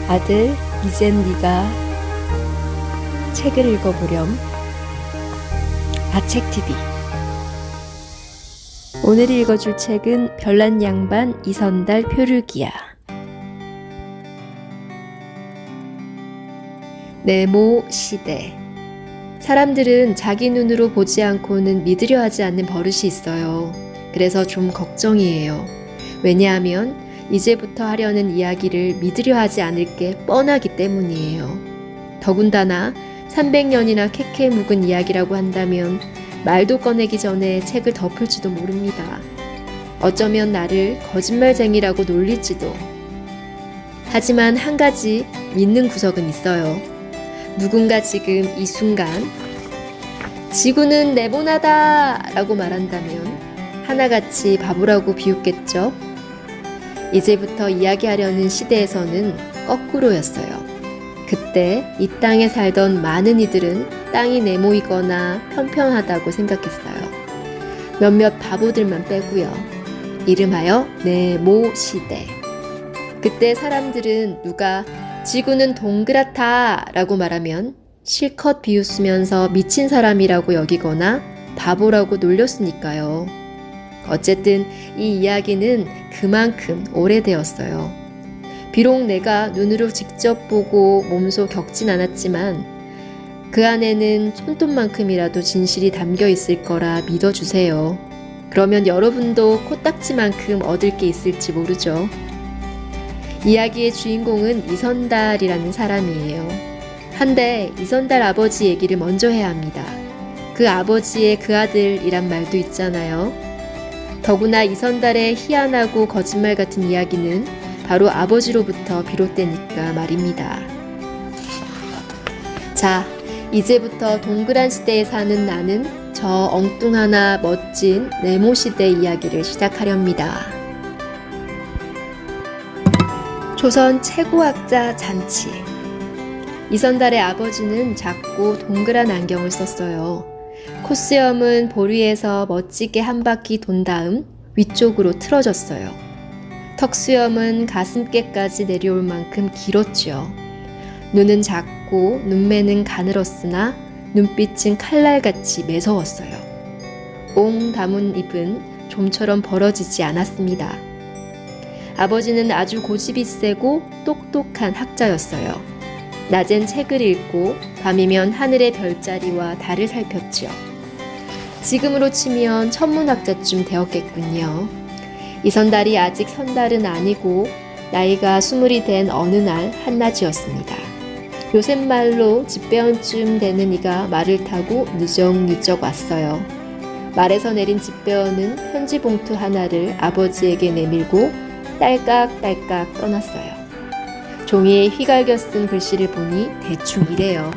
아들, 이젠 네가 책을 읽어보렴. 아책TV. 오늘 읽어줄 책은 별난 양반 이선달 표류기야. 네모 시대. 사람들은 자기 눈으로 보지 않고는 믿으려 하지 않는 버릇이 있어요. 그래서 좀 걱정이에요. 왜냐하면 이제부터 하려는 이야기를 믿으려 하지 않을 게 뻔하기 때문이에요. 더군다나 300년이나 캐캐 묵은 이야기라고 한다면 말도 꺼내기 전에 책을 덮을지도 모릅니다. 어쩌면 나를 거짓말쟁이라고 놀릴지도. 하지만 한 가지 믿는 구석은 있어요. 누군가 지금 이 순간 지구는 네모나다 라고 말한다면 하나같이 바보라고 비웃겠죠? 이제부터 이야기하려는 시대에서는 거꾸로였어요. 그때 이 땅에 살던 많은 이들은 땅이 네모이거나 평평하다고 생각했어요. 몇몇 바보들만 빼고요. 이름하여 네모 시대. 그때 사람들은 누가 지구는 동그랗다 라고 말하면 실컷 비웃으면서 미친 사람이라고 여기거나 바보라고 놀렸으니까요. 어쨌든 이 이야기는 그만큼 오래되었어요. 비록 내가 눈으로 직접 보고 몸소 겪진 않았지만 그 안에는 손톱만큼이라도 진실이 담겨 있을 거라 믿어주세요. 그러면 여러분도 코딱지만큼 얻을 게 있을지 모르죠. 이야기의 주인공은 이선달이라는 사람이에요. 한데 이선달 아버지 얘기를 먼저 해야 합니다. 그 아버지의 그 아들이란 말도 있잖아요. 더구나 이선달의 희한하고 거짓말 같은 이야기는 바로 아버지로부터 비롯되니까 말입니다. 자, 이제부터 동그란 시대에 사는 나는 저 엉뚱하나 멋진 네모 시대 이야기를 시작하렵니다. 조선 최고학자 잔치. 이선달의 아버지는 작고 동그란 안경을 썼어요. 콧수염은 보리에서 멋지게 한 바퀴 돈 다음 위쪽으로 틀어졌어요. 턱수염은 가슴께까지 내려올 만큼 길었죠. 눈은 작고 눈매는 가늘었으나 눈빛은 칼날같이 매서웠어요. 옹 다문 입은 좀처럼 벌어지지 않았습니다. 아버지는 아주 고집이 세고 똑똑한 학자였어요. 낮엔 책을 읽고 밤이면 하늘의 별자리와 달을 살폈지요. 지금으로 치면 천문학자쯤 되었겠군요. 이선달이 아직 선달은 아니고 나이가 20이 된 어느 날 한낮이었습니다. 요셉 말로 집배원쯤 되는 이가 말을 타고 느적느적 왔어요. 말에서 내린 집배원은 편지 봉투 하나를 아버지에게 내밀고 딸깍딸깍 떠났어요. 종이에 휘갈겨 쓴 글씨를 보니 대충 이래요.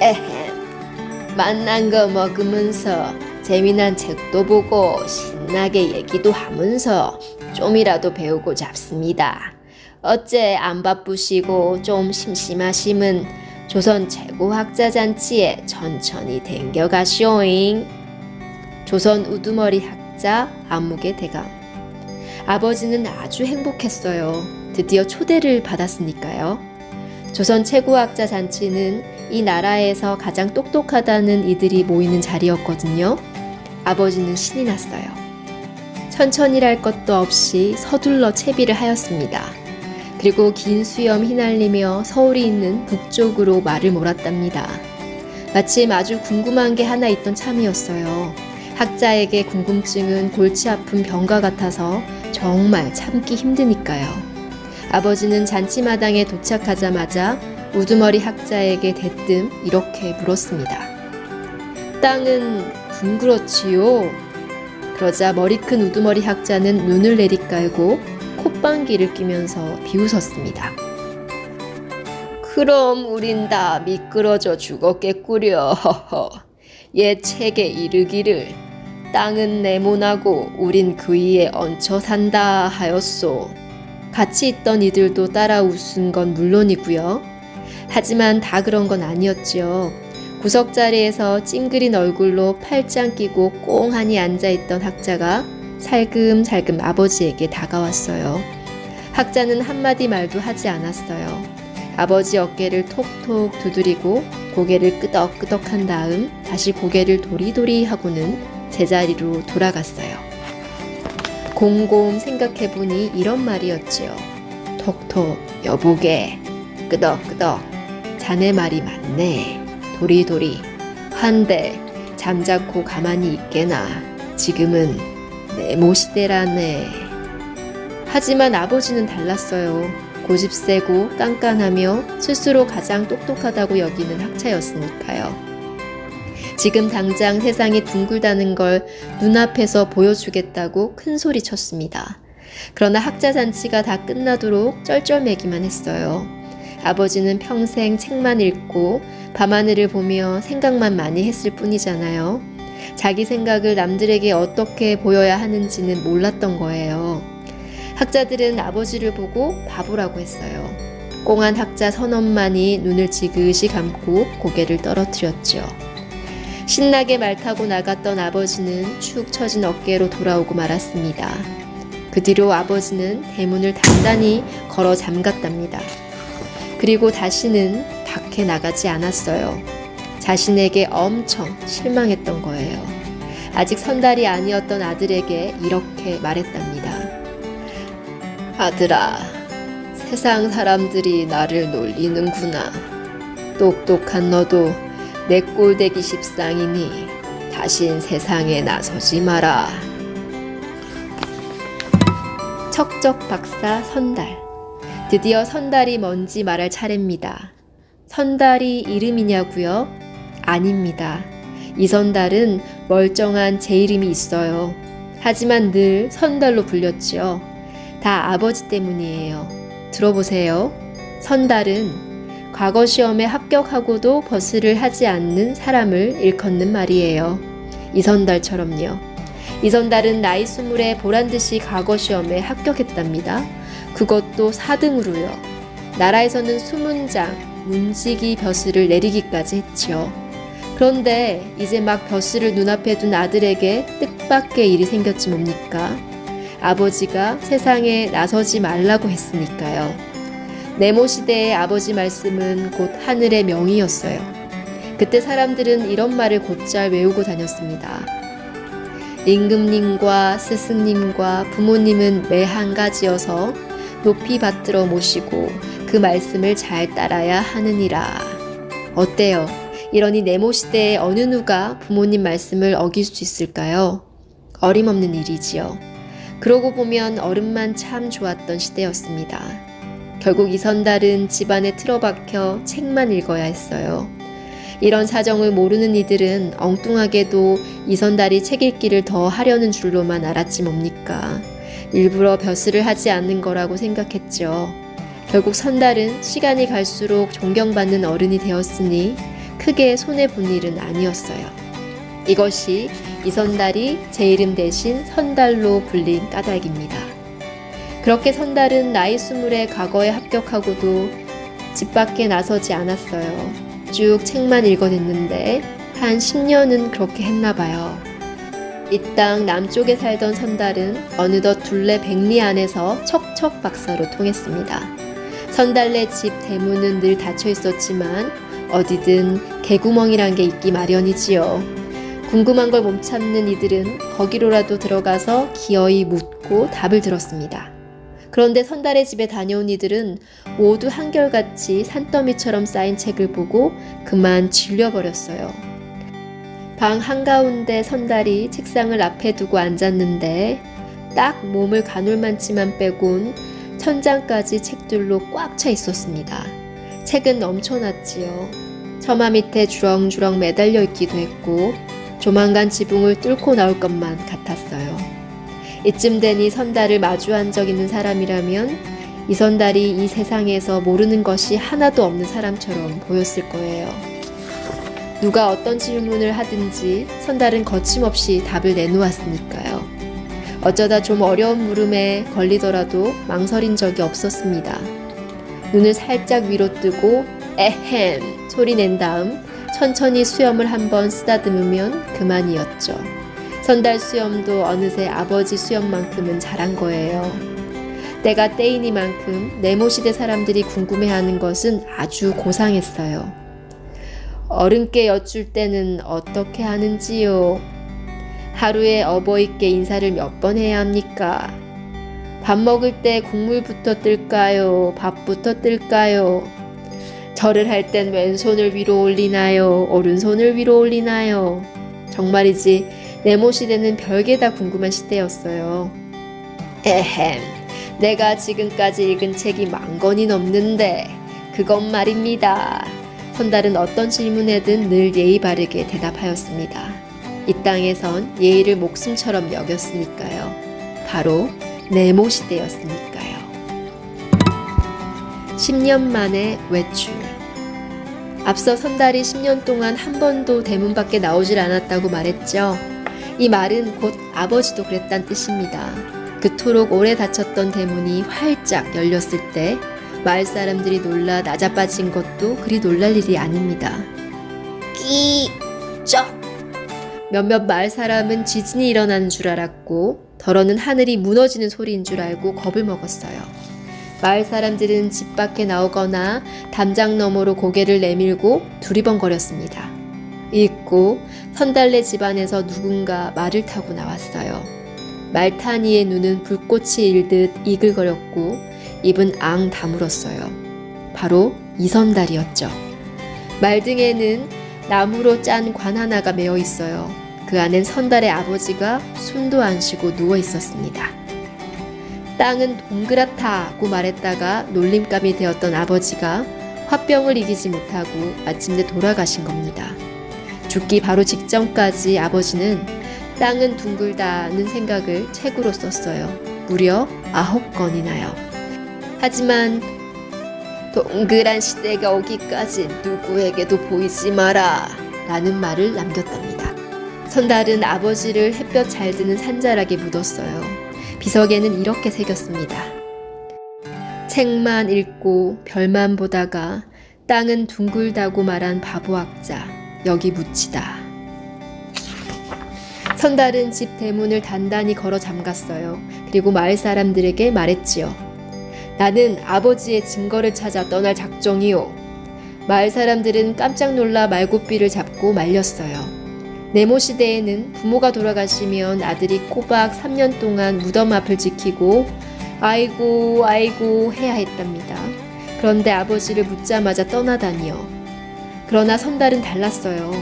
에헴, 맛난 거 먹으면서 재미난 책도 보고 신나게 얘기도 하면서 좀이라도 배우고 잡습니다. 어째 안 바쁘시고 좀 심심하심은 조선 최고학자 잔치에 천천히 댕겨가시오잉. 조선 우두머리 학자 안목의 대감. 아버지는 아주 행복했어요. 드디어 초대를 받았으니까요. 조선 최고학자 잔치는 이 나라에서 가장 똑똑하다는 이들이 모이는 자리였거든요. 아버지는 신이 났어요. 천천히랄 것도 없이 서둘러 채비를 하였습니다. 그리고 긴 수염 휘날리며 서울이 있는 북쪽으로 말을 몰았답니다. 마침 아주 궁금한 게 하나 있던 참이었어요. 학자에게 궁금증은 골치 아픈 병과 같아서 정말 참기 힘드니까요. 아버지는 잔치마당에 도착하자마자 우두머리 학자에게 대뜸 이렇게 물었습니다. 땅은 둥그렇지요? 그러자 머리 큰 우두머리 학자는 눈을 내리깔고 콧방귀를 뀌면서 비웃었습니다. 그럼 우린 다 미끄러져 죽었겠구려. 옛 책에 이르기를 땅은 네모나고 우린 그 위에 얹혀 산다 하였소. 같이 있던 이들도 따라 웃은 건 물론이고요. 하지만 다 그런 건 아니었지요. 구석자리에서 찡그린 얼굴로 팔짱 끼고 꽁하니 앉아있던 학자가 살금살금 아버지에게 다가왔어요. 학자는 한마디 말도 하지 않았어요. 아버지 어깨를 톡톡 두드리고 고개를 끄덕끄덕 한 다음 다시 고개를 도리도리 하고는 제자리로 돌아갔어요. 곰곰 생각해보니 이런 말이었지요. 톡톡 여보게, 끄덕끄덕, 자네 말이 맞네. 도리도리, 한데 잠자코 가만히 있게나. 지금은 네모시대라네. 하지만 아버지는 달랐어요. 고집세고 깐깐하며 스스로 가장 똑똑하다고 여기는 학자였으니까요. 지금 당장 세상이 둥글다는 걸 눈앞에서 보여주겠다고 큰 소리 쳤습니다. 그러나 학자 잔치가 다 끝나도록 쩔쩔매기만 했어요. 아버지는 평생 책만 읽고 밤하늘을 보며 생각만 많이 했을 뿐이잖아요. 자기 생각을 남들에게 어떻게 보여야 하는지는 몰랐던 거예요. 학자들은 아버지를 보고 바보라고 했어요. 꽁한 학자 선원만이 눈을 지그시 감고 고개를 떨어뜨렸죠. 신나게 말 타고 나갔던 아버지는 축 처진 어깨로 돌아오고 말았습니다. 그 뒤로 아버지는 대문을 단단히 걸어 잠갔답니다. 그리고 다시는 밖에 나가지 않았어요. 자신에게 엄청 실망했던 거예요. 아직 선달이 아니었던 아들에게 이렇게 말했답니다. 아들아, 세상 사람들이 나를 놀리는구나. 똑똑한 너도 내 꼴되기 십상이니 다신 세상에 나서지 마라. 척적 박사 선달. 드디어 선달이 뭔지 말할 차례입니다. 선달이 이름이냐고요? 아닙니다. 이 선달은 멀쩡한 제 이름이 있어요. 하지만 늘 선달로 불렸지요. 다 아버지 때문이에요. 들어보세요. 선달은 과거 시험에 합격하고도 버스를 하지 않는 사람을 일컫는 말이에요. 이선달처럼요. 이선달은 나이 20에 보란듯이 과거 시험에 합격했답니다. 그것도 4등으로요. 나라에서는 수문장, 문지기 벼슬을 내리기까지 했지요. 그런데 이제 막 벼슬을 눈앞에 둔 아들에게 뜻밖의 일이 생겼지 뭡니까? 아버지가 세상에 나서지 말라고 했으니까요. 네모시대의 아버지 말씀은 곧 하늘의 명이었어요. 그때 사람들은 이런 말을 곧잘 외우고 다녔습니다. 임금님과 스승님과 부모님은 매 한 가지여서 높이 받들어 모시고 그 말씀을 잘 따라야 하느니라. 어때요? 이러니 네모시대의 어느 누가 부모님 말씀을 어길 수 있을까요? 어림없는 일이지요. 그러고 보면 어른만 참 좋았던 시대였습니다. 결국 이선달은 집안에 틀어박혀 책만 읽어야 했어요. 이런 사정을 모르는 이들은 엉뚱하게도 이선달이 책 읽기를 더 하려는 줄로만 알았지 뭡니까. 일부러 벼슬을 하지 않는 거라고 생각했죠. 결국 선달은 시간이 갈수록 존경받는 어른이 되었으니 크게 손해본 일은 아니었어요. 이것이 이선달이 제 이름 대신 선달로 불린 까닭입니다. 그렇게 선달은 나이 20에 과거에 합격하고도 집 밖에 나서지 않았어요. 쭉 책만 읽어냈는데 한 10년은 그렇게 했나 봐요. 이 땅 남쪽에 살던 선달은 어느덧 둘레 백리 안에서 척척 박사로 통했습니다. 선달네 집 대문은 늘 닫혀 있었지만 어디든 개구멍이란 게 있기 마련이지요. 궁금한 걸 못 참는 이들은 거기로라도 들어가서 기어이 묻고 답을 들었습니다. 그런데 선달의 집에 다녀온 이들은 모두 한결같이 산더미처럼 쌓인 책을 보고 그만 질려버렸어요. 방 한가운데 선달이 책상을 앞에 두고 앉았는데 딱 몸을 가눌 만치만 빼곤 천장까지 책들로 꽉 차 있었습니다. 책은 넘쳐났지요. 처마 밑에 주렁주렁 매달려 있기도 했고 조만간 지붕을 뚫고 나올 것만 같았어요. 이쯤 되니 선달을 마주한 적 있는 사람이라면 이 선달이 이 세상에서 모르는 것이 하나도 없는 사람처럼 보였을 거예요. 누가 어떤 질문을 하든지 선달은 거침없이 답을 내놓았으니까요. 어쩌다 좀 어려운 물음에 걸리더라도 망설인 적이 없었습니다. 눈을 살짝 위로 뜨고 에헴 소리 낸 다음 천천히 수염을 한번 쓰다듬으면 그만이었죠. 선달 수염도 어느새 아버지 수염만큼은 자란 거예요. 때가 때이니만큼 네모 시대 사람들이 궁금해하는 것은 아주 고상했어요. 어른께 여쭐 때는 어떻게 하는지요? 하루에 어버이께 인사를 몇 번 해야 합니까? 밥 먹을 때 국물부터 뜰까요? 밥부터 뜰까요? 절을 할 땐 왼손을 위로 올리나요? 오른손을 위로 올리나요? 정말이지 네모 시대는 별게 다 궁금한 시대였어요. 에헴, 내가 지금까지 읽은 책이 10,000권이 넘는데 그것 말입니다. 선달은 어떤 질문에든 늘 예의 바르게 대답하였습니다. 이 땅에선 예의를 목숨처럼 여겼으니까요. 바로 네모 시대였으니까요. 10년 만에 외출. 앞서 선달이 10년 동안 한 번도 대문 밖에 나오질 않았다고 말했죠. 이 말은 곧 아버지도 그랬단 뜻입니다. 그토록 오래 닫혔던 대문이 활짝 열렸을 때 마을 사람들이 놀라 나자빠진 것도 그리 놀랄 일이 아닙니다. 끼쩍! 몇몇 마을 사람은 지진이 일어나는 줄 알았고 더러는 하늘이 무너지는 소리인 줄 알고 겁을 먹었어요. 마을 사람들은 집 밖에 나오거나 담장 너머로 고개를 내밀고 두리번거렸습니다. 읽고 선달네 집안에서 누군가 말을 타고 나왔어요. 말타니의 눈은 불꽃이 일듯 이글거렸고 입은 앙 다물었어요. 바로 이선달이었죠. 말등에는 나무로 짠 관 하나가 메어 있어요. 그 안엔 선달의 아버지가 숨도 안 쉬고 누워 있었습니다. 땅은 동그랗다고 말했다가 놀림감이 되었던 아버지가 화병을 이기지 못하고 마침내 돌아가신 겁니다. 죽기 바로 직전까지 아버지는 땅은 둥글다는 생각을 책으로 썼어요. 무려 9권이나요. 하지만 동그란 시대가 오기까지 누구에게도 보이지 마라 라는 말을 남겼답니다. 선달은 아버지를 햇볕 잘 드는 산자락에 묻었어요. 비석에는 이렇게 새겼습니다. 책만 읽고 별만 보다가 땅은 둥글다고 말한 바보학자 여기 묻히다. 선달은 집 대문을 단단히 걸어 잠갔어요. 그리고 마을 사람들에게 말했지요. 나는 아버지의 증거를 찾아 떠날 작정이요. 마을 사람들은 깜짝 놀라 말고삐를 잡고 말렸어요. 네모 시대에는 부모가 돌아가시면 아들이 꼬박 3년 동안 무덤 앞을 지키고 아이고 아이고 해야 했답니다. 그런데 아버지를 묻자마자 떠나다니요. 그러나 선달은 달랐어요.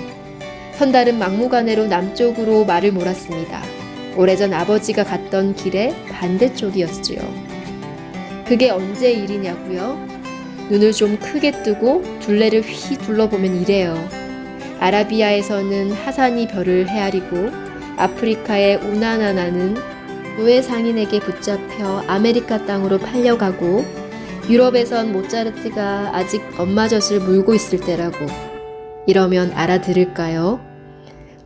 선달은 막무가내로 남쪽으로 말을 몰았습니다. 오래전 아버지가 갔던 길의 반대쪽이었지요. 그게 언제 일이냐고요? 눈을 좀 크게 뜨고 둘레를 휘 둘러보면 이래요. 아라비아에서는 하산이 별을 헤아리고 아프리카의 우나나나는 노예 상인에게 붙잡혀 아메리카 땅으로 팔려가고 유럽에선 모차르트가 아직 엄마 젖을 물고 있을 때라고. 이러면 알아들을까요?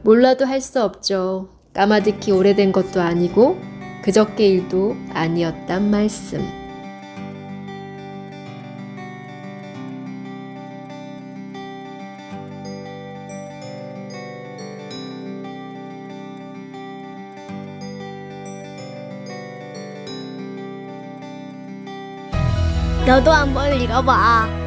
몰라도 할 수 없죠. 까마득히 오래된 것도 아니고 그저께 일도 아니었단 말씀. 너도 한번 읽어봐.